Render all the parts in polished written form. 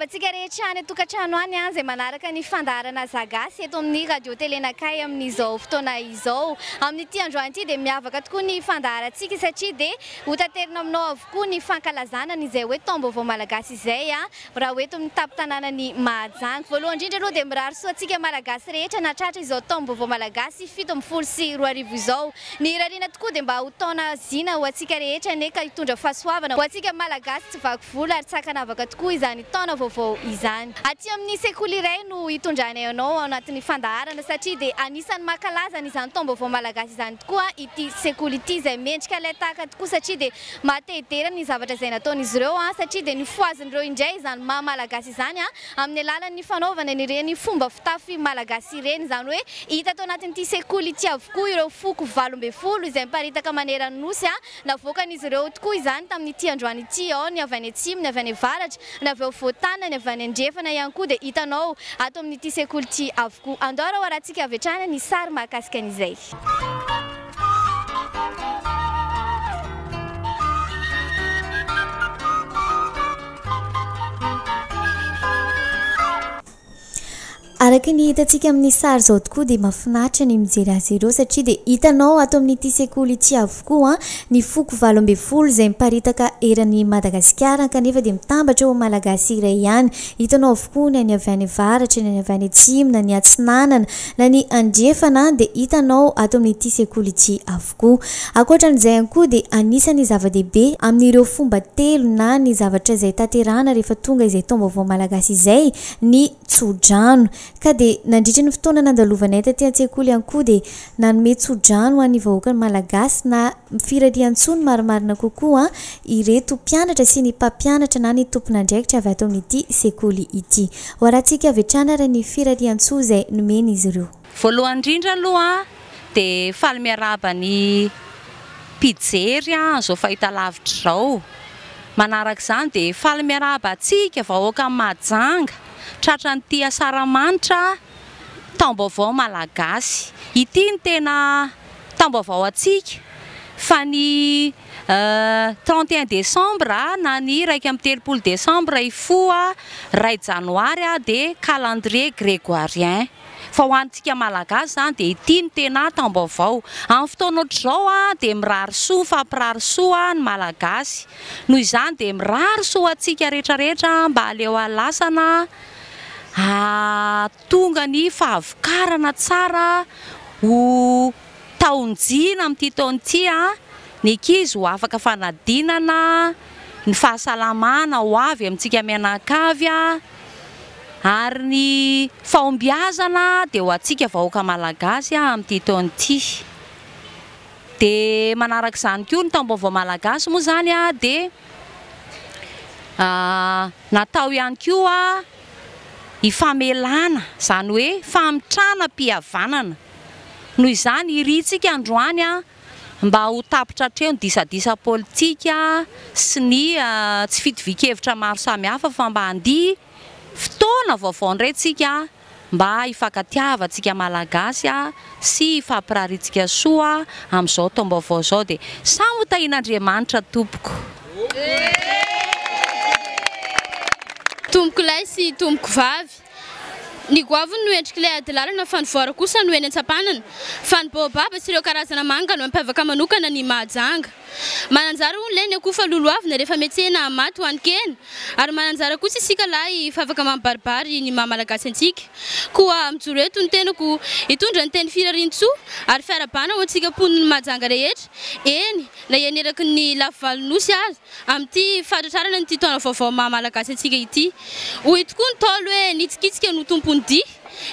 Manabatsika rehetra any tokantrano any izay manaraka ny fandaharana zagasy eto amin'ny radio telenakay amin'izao fotoana izao. Amin'ity androany ity dia miavaka tokoa ny fandaharantsika satria dia hotaterina aminao avokoa ny fankalazana izay hoe taom-baovao malagasy izay raha hoeto amin'ny tampon-tanàna ny Mahajanga. Voalohany indrindra aloha dia mirary soa antsika malagasy rehetra nahatratra izao taom-baovao malagasy 17 sy 20 izao. Ny rariana tokoa dia mba ho taona zina ho antsika rehetra neka hitondra fahasoavana ho antsika malagasy tsy vaky vola ary tsakanavaka tokoa izany taona vaovao izany. Aty amin'ny sekoly iray no hitondrany anao ao anatin'ny fandaharana satria dia anisan'ny mankalaza izany taom-baovao malagasy izany tokoa ity sekoly ity izay mendrika ilay tahaka tokoa satria dia matehitera ny zavatra izay nataon'izy ireo satria dia ny foazin'ireo indray izany maha-malagasy izany amin'ny alalan'ny fanaovana ireny fomba fitafy malagasy ireny izany hoe hita tao anatin'ity sekoly ity avokoa ireo foko 12 izay miparitaka maneran'ny nosy navoakan'izy ireo tokoa izany tamin'ity androany ity ao ny avy any atsimo ny avy any avaratra ny avy ao voatana ny avy any andrefana ihany koa dia hitanao ato amin'ity sekoly ity avokoa. Andao raha rahantsika avy hatrany ny sary mahakasika an'izay. Araka ny hitantsika amin'ny sary zao tokoa dia mahafinaritra ny mijery azy ireo satria dia hitanao ato amin'ity sekoly ity avokoa ny foko 12 izay miparitaka eran'ny Madagasikara kanefa dia mitambatra ho malagasy iray ihany. Hitanao avokoa ny any avy any avaratra, ny avy any atsimo, na ny atsinanana, na ny andrefana dia hitanao ato amin'ity sekoly ity avokoa. Ankoatran'izay ihany koa dia anisan'ny zava-dehibe amin'ireo fomba telo na ny zavatra izay tanterahana rehefa tonga izay taom-baovao malagasy izay ny tsodrano. Ka dia nandritra ny fotoana nandalovanay taty an-tsekoly ihany koa dia nanome tsodrano an'ny vahoaka malagasy na firarian-tsony marimarina kokoa ireto mpianatra sy ny mpampianatra na ny tompon'andraikitra avy ato amin'ity sekoly ity. Ho rahantsika avy hatrany ary ny firarian-tsoa izay nomeny izy ireo. Voalohany indrindra aloha dia faly miaraba ny mpijery izao fahitalavitra izao. Manaraka izany dia faly miaraba antsika vahoaka Mahajanga tratra ny tia Saramanitra taom-baovao malagasy. Ity ny tena taom-baovao antsika fa ny 31 décembre na ny 1 décembre ifoa 2 janoary dia calendrier grégorien. Fa ho antsika malagasy zany dia ity ny tena taom-baovao. Amin'ny fotoana ohatr'izao dia mirary soa fampirary soa ny malagasy. Noho izany dia mirary soa antsika rehetrarehetra mba aleo alasana tonga ny fahavokarana tsara ho taonjina amin'ity taona ity ny ankizy ho afaka fanadinana ny fahasalamana ho avy amintsika mianakavy ary ny fahombiazana dia ho antsika vahoaka malagasy amin'ity taona ity. Dia manaraka izany koa ny taom-baovao malagasy moa zany dia natao ihany koa ifamelana izany hoe famitrana mpihavanana. Noho izany iritsika androany mba ho tapitra hatreo ny disadisa politika sy ny tsy fitovika-hevitra maro samihafa fa mba handihy fotoana vaovao indray mba hifankatiavantsika malagasy sy hifampiraritsika soa amin'izao taom-baovao izao dia samy ho tahian'Andriamanitra tompoko. Tompoko lahy sy tompoko vavy. Ny goavy no endrika ilay adilalana fa ny voara kosa no eny an-tsapanana. Fa ny baobaba sy ireo karazana manga no mampiavaka manokana ny Mahajanga. Mananjara hono lay ny akofa loloavina rehefa metsena maty ho anikena. Ary mananjara kosa isika lahy fa afaka mambaribary ny maha-malagasy antsika. Koa mijoro eto ny tenako hitondra ny teny firarian-tsoa ary fiarabana ho antsika poniny Mahajanga rehetra. Eny na ianeraky ny lafivalonyosy azy amin'ity fahatratrarana nyity taona vaovao maha-malagasy antsika ity. Hoy tokoa ny taolo hoe nitsikitsika no tompony dia,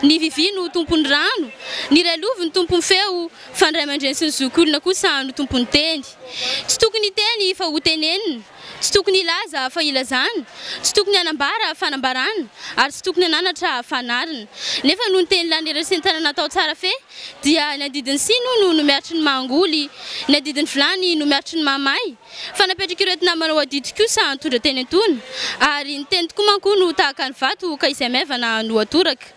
ny vivi no tompony rano, ny relovy no tompony feo, fa ny ray aman-dreny sy ny zokiolona kosa no tompony teny. Tsy tokony teny fa ho tenenina, tsy tokony ilaza fa ilazana, tsy tokony hanambara fa hanambarana, ary tsy tokony hananatra fa hanarina. Nefa noho ny teny lanera sy ny tanana natao tsara fe dia ny adidiny sino no miaritry ny mangoly, ny adidiny vilany no miaritry ny mamay. Fa napetraka ireo namanao adidy kosa nitondra teny antony, ary ny teny tokoa manko no tahaka ny vato ka izay maivana no atoraka.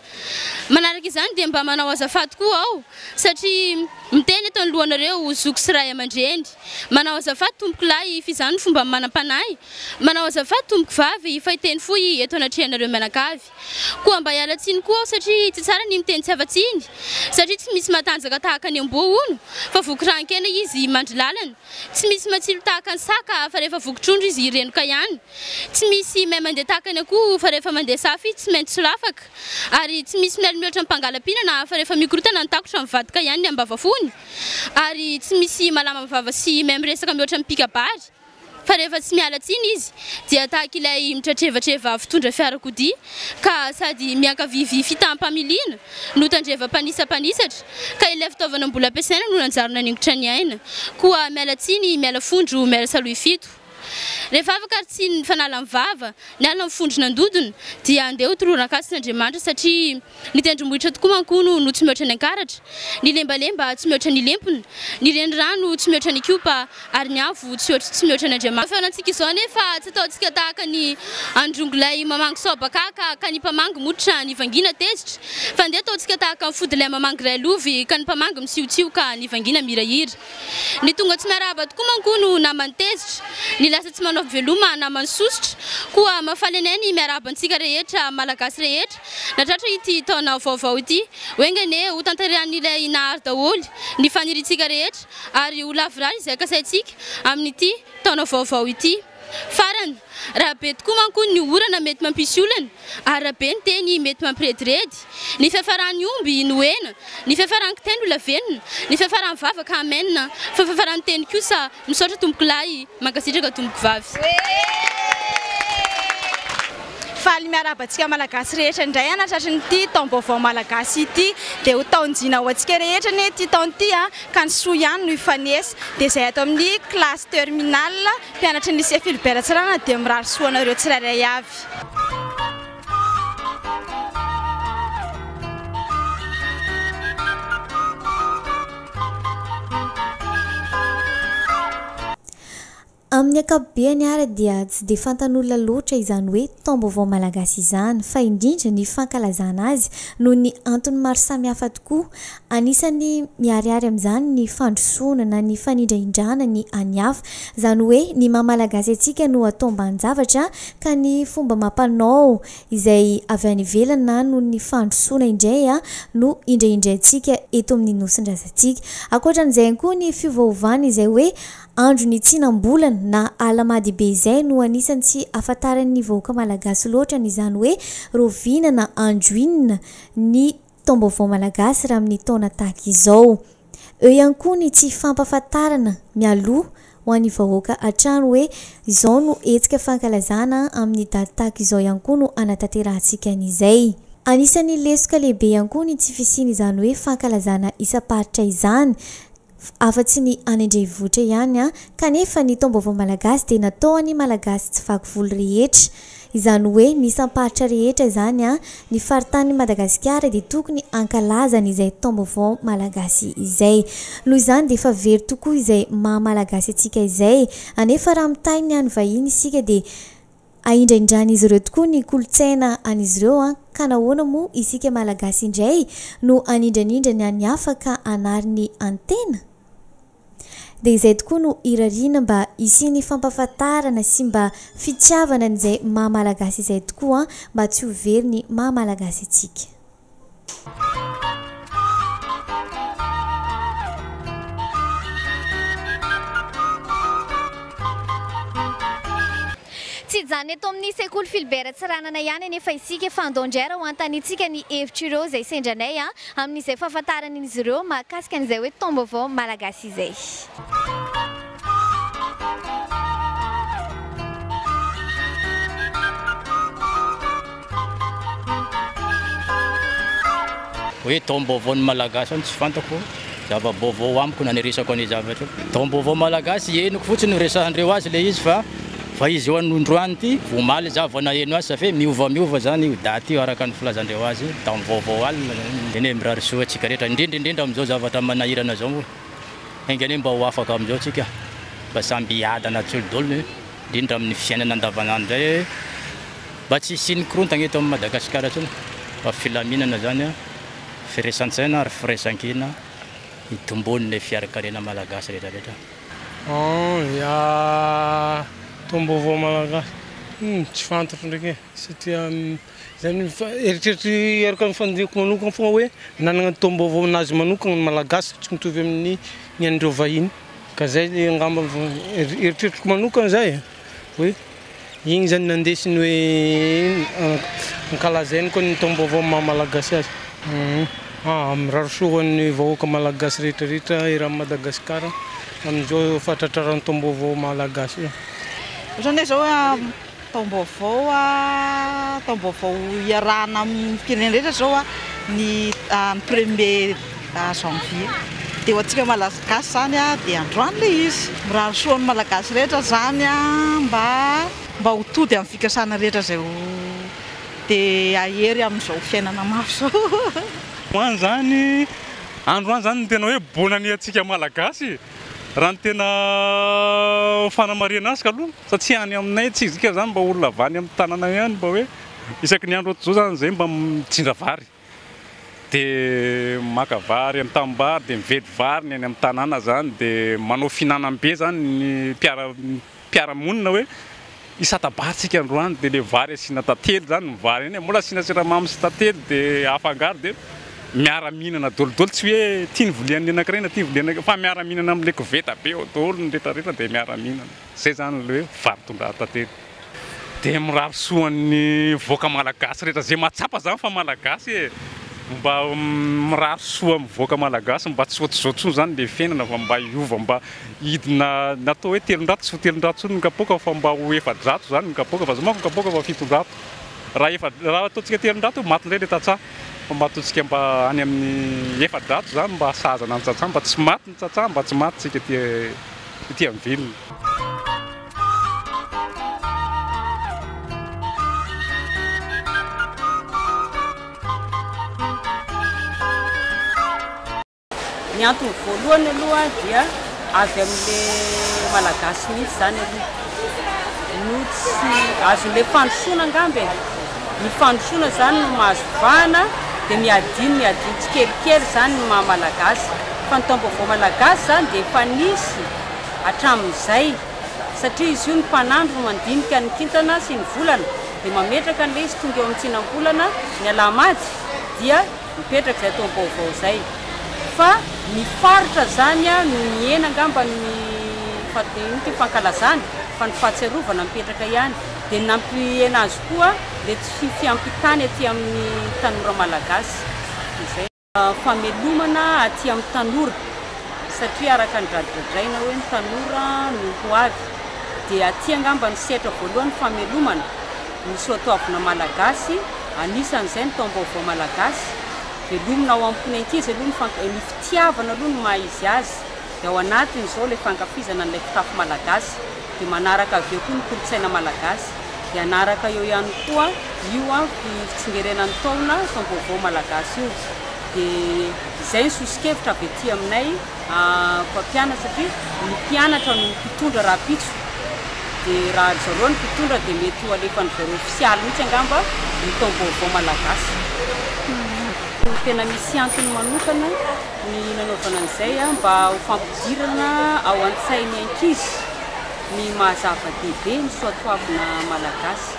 Manaraka izany dia mba manao azafady koa ao satria miteny eto ny lohanareo zoky sy ray aman-dreny. Manao azafady tompoko lahy fizany fomba manam-panahy fanahy manao azafady tomboko vavy fa hiteny foy eto anatrehanareo mianakavy koa mba hialatsiny koa satria tsy tsara ny miteny tsy avatsiny satria tsy misy matanjaka tahaka ny amboa ono fa vokorankena izy mandry lalana tsy misy matsilo tahaka ny saka fa rehefa vokotrondro izy renoka ihany tsy misy mahay mandeha tahaka ny akoho fa rehefa mandeha safy tsy maintsy solafaka ary tsy misy miala mihoatra mpangalam-pihinana fa rehefa mikorotana ny takotra mivadika ihany ny ambavafony ary tsy misy malama vava sy mahay miresaka mihoatra mipikabary fa rehefa tsy miala tsiny izy dia tahaka ilay mitratrevatreva fitondra fiarakodia ka sady miankavivy fitampamiliana no tandreva-panisapanisatra ka ilay fitaovana mbola ampiasaina no nanjaro naningitra ny aina koa miala tsiny miala fondro miala saloy fito rehefa afaka tsy ny fanala ny vava ny ala mifondro nandodona dia andeha ho toronan-kasin'Andriamanitra satria ny tendrombohitra tokoa mankono no tsy mihoatra ny ankaratra ny lembalemba tsy mihoatra ny lempona ny renirano tsy mihoatra ny kopa ary ny avo tsy mihoatra ny Andriamanitra fanantsika izao nefa tsy ataontsika tahaka ny androngolay mamango sobakaka ka ny mpamango motra ny vangina tezitra fa andeha ataontsika tahaka ny fodilay mamango ray lovy ka ny mpamango misiotio ka ny vangina mirahira ny tonga tsy miarahaba tokoa mankono namany tezitra ny lasa tsy manao veloma namany sosotra koa mafaly anay ny miarabantsika rehetra malagasy rehetra natratra ity taona vaovao ity oengane ho tantarehan'ilay nahary daholy ny faniritsika rehetra ary ho lavirary izay kasaitsika amin'ity taona vaovao ity farany raha be tokoa manko ny orana mety mampisy olana ary raha be ny teny mety mampirediredy ny fiafarany omby no hena ny fiafarany kitay no lavenina ny fiafarany vavaka amenina fa fiafarany teny kosa misaotra tomboko lahy mankasitraka tomboko vavy faly miarabantsika malagasy rehetra indray anatratra nyity taom-baovao malagasy ity dia ho taonjina ho antsika rehetra ny ity taona ity ka ny soa ihany no ifanesa dia izay ato amin'ny classe terminal mpianatra ny lycée Philibert Ratsirana dia mirary soanareo tsirairay avy. Amin'ny ankapobeny ara dia tsy dia fantan'olona loatra izany hoe taom-baovao malagasy izany fa indrindra ny fankalazana azy noho ny antony maro samihafa tokoa. Anisany miariary amin'izany ny fandrosoana na ny fanindraindrana ny anihafa izany hoe ny maha-malagasy antsika no atao mban-javatra ka ny fomba mampanao izay avy any ivelany noho ny fandrosoana indray no indraindraintsika eto amin'ny nosin-drazantsika. Ankoatran'izay koa ny fiovaovana izay hoe andro ny tsinam-bolana na alamadibe izay no anisany tsy afantaran'ny vahoaka malagasy loatra n'izany hoe roviana na andro inona ny taom-baovao malagasy raha amin'ny taona tahaka izao. Eo ihany koa ny tsy fampafantarana mialoha ho an'ny vahoaka hatrany hoe izao no hetsika fankalazana amin'ny daty tahaka izao ihany koa no anatanterantsika an'izay. Anisany lesoka lehibe ihany koa ny tsy fisiana izany hoe fankalazana isa-paritra izany afa-tsy ny any Andrenivohitra ihany kanefa ny taom-baovao malagasy dia natao any malagasy tsy vaky volo rehetra izany hoe ny isam-paritra rehetra izany ny faritany Madagasikara dia tokony ankalazana izay taom-baovao malagasy izay. Noho izany dia efa very tokoa izay maha-malagasy atsika izay anefa raha mitainy any vahiny isika dia ahindraindran'izy ireo tokoa ny kolotsaina an'izy ireo ka nahoana moa isika malagasy indray no anindranindra ny any hafa ka anary ny antena. Dia izay tokoa no irariana mba isiany fampafantarana sy mba fitiavana n'izay maha-malagasy izay tokoa mba tsy ho very ny maha-malagasy atsika. Tsy zany eto amin'ny sekoly Philibert Ratsiranana ihany nefa isika fandondrera ho antanitsika ny hevitra ireo izay sendranay amin'izay fahafantaran'izy ireo mahakasika an'izay hoe taom-baovao malagasy izay. Hoe taom-baovao ny malagasy tsy fantako zava-baovao amiko na niresako any zavatra. Taom-baovao malagasy henoko fotsiny resahandreo azy le izy fa izy eo an'androany ity vomaly zavana eno azy safe miova zany io daty io araka ny filazandreo azy taom-baovao alina ene mirary soa atsika rehetra indrindra amin'izao zavatra manahirana zao engany mba ho afaka amin'izao tsika mba samby adana tsolodolony indrindra amin'ny fiainana andavanandro zay mba tsy siny korontagna eto amin'ny Madagasikara tsony fa filaminana zany firesan-tsaina ary firesan-kina hitombony le fiarakarena malagasy rehetrarehetra. taom-baovao malagasy tsy fantatro ndraiky satria zany eritreritry eraka ny fandiko manokana fogna hoe nanana taom-baovao nazy manokana ny malagasy tsy mitovy amin'ny ny andreo vahiny ka zay angamba eritreritryko manokana zay hoe igny zany nandesiny hoe ankalazainy koa ny taom-baovao malagasy azy mirarosoan'ny vahoaka malagasy rehetrarehetra eran'ny Madagasikara amin'izao fahatratraran'ny taom-baovao malagasy ohatrany zao taom-baovao iarahana amin'ny firenena rehetra zao ny premier janvier dia hoantsika malagasy zany dia androany le izy mirarosoan'ny malagasy rehetra zany mba ho tody amin'ny fikasana rehetra zay dia ahery amin'izao fiainana mafy zao Androany zany androany zany tena hoe bonany atsika malagasy raha ny tena fanamarihana azy kaloha satria any aminay tsika zany mba olona vany amin'ny tanana ihany mba hoe isaky ny andro ohatr'izao zany zay mba mitsindravary dia maka vary amin'ny tambary dia mivedy vary ny any amin'ny tanàna zany dia manao finanam-be zany ny mpiara-monina hoe isatabatsika androany dia le vary asina tantely zany ny vary iny mbola asina siramamy sy tantely dia afangaro dia miara-mihinana dolodolo tsy hoe tia ny volian'ny anankiray na tia ny volian'ny fa miara-mihinana amin'ny le koveta be daholo ny rehetrarehetra dia miara-mihinana zay zany le hoe vary tondraha tantely dia mirarosoan'ny voaka malagasy rehetra zay mahatsapa zany fa malagasy mba mirarosoa amin'ny voaka malagasy mba tsy ohatr'izao tsony zany le fiainana fa mba hiova mba hidina natao hoe telondrato tsy ho telondrato tsony ny kapoaka fa mba ho efadrato zany ny kapoaka fa zamako ny kapoaka fa fitondrato raha ataontsika telondrato matindray le tatsaha fa mba ataontsika mba any amin'ny efadrato zany mba sahazana ny tsatsaha mba tsy maty ny tsatsaha mba tsy maty tsika ety amin'ny vilona ny antony voalohany aloha dia avy amin'le malagasy mihitsy zany aloha no tsy azon'le fandrosoana angamba ny fandrosoana zany no mahazo vahana dia miadiny tsikelikely zany ny maha-malagasy fa ny taom-baovao malagasy zany dia efa nisy hatramin'izay satria izy io ny mpanandro no mandinika ny kintana sy ny volana dia mametraka an'le izy tonga eo amin'ny tsinam-bolana ny alamady dia mipetraka izay taom-baovao zay fa ny faritra zany no miena angamba ny fankalazany fa ny fahatsiarovana mipetraka ihany dia nampiena azy koa dia tsy fiampitany aty amin'ny tanora malagasy izay famelomana aty amin'ny tanora satria araka ny radidradraina hoe ny tanora no ho avy dia aty angamba ny setra voalohany famelomana ny soatoavina malagasy anisan'izay ny taom-baovao malagasy velomina ao amin'ny ankizy aloha ny fitiavana aloha no maha izy azy dia ao anatiny izao ilay fankafizana n'ilay fitafy malagasy dia manaraka avy eo koa ny kolotsaina malagasy dia anaraka eo ihany koa io fitsingerenan'ny taona taom-baovao malagasy io dia izay ny sosikevitra avy ety aminay mpampianatra satria ny mpianatra no mpitondra raha pitso dia raha zareo ny mpitondra dia mety ho alefany zareo ofisialy mihitsy angamba ny taom-baovao malagasy tena misy antony manokana ny nanaovana an'izay mba ho fampidirana ao an-tsainy ankizy ny mahazava-dehibe ny soatoavina malagasy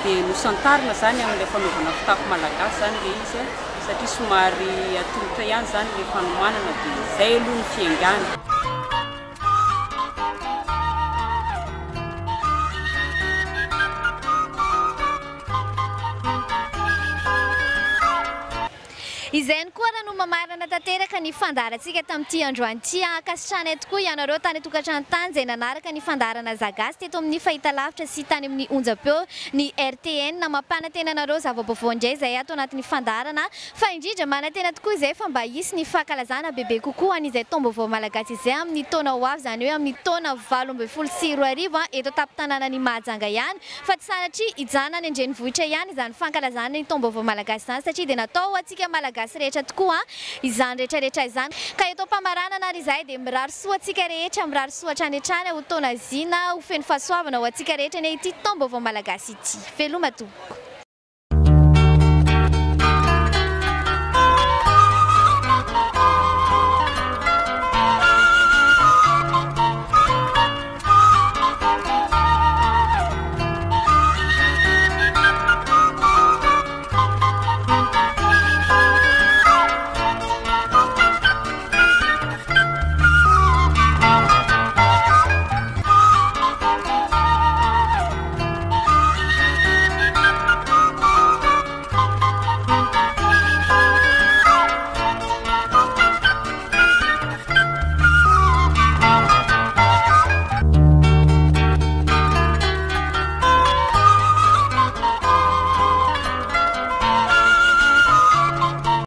dia nosantarina zany amin'ilay fanaovana fitafy malagasy zany le izy satria somary atolotra ihany zany le fanomanana dia izay aloha ny fiaingana izany koa raha no mamarana tanteraka ny fandarantsika tamin'ity androany ity akasitrana tokoa ianareo tany tokantrano tany izay nanaraka ny fandarana zagasy teto amin'ny fahitalavitra sy tany amin'ny onjam-peo ny RTN mampana-tena anareo zava-baovao indray izay ato anatin'ny fandarana fa indrindra mana-tena tokoa izay fa mba hisy ny fankalazana bebe kokoa an'izay taom-baovao malagasy izay amin'ny taona ho avy izany hoe amin'ny taona 2024 eto tampon-tanànan'ny Mahajanga ihany fa tsy sanatria hijanona any an-drenivohitra ihany izany fankalazana ny taom-baovao malagasy izany satria dia natao atsika malagasy rehetra tokoa izany rehetrarehetra izany ka eto mpamaranana ary izay dia mirary soa atsika rehetra mirary soa hatrany ho taona zina ho feno fahasoavana ho atsika rehetra ny ity taom-baovao malagasy ity veloma tompoko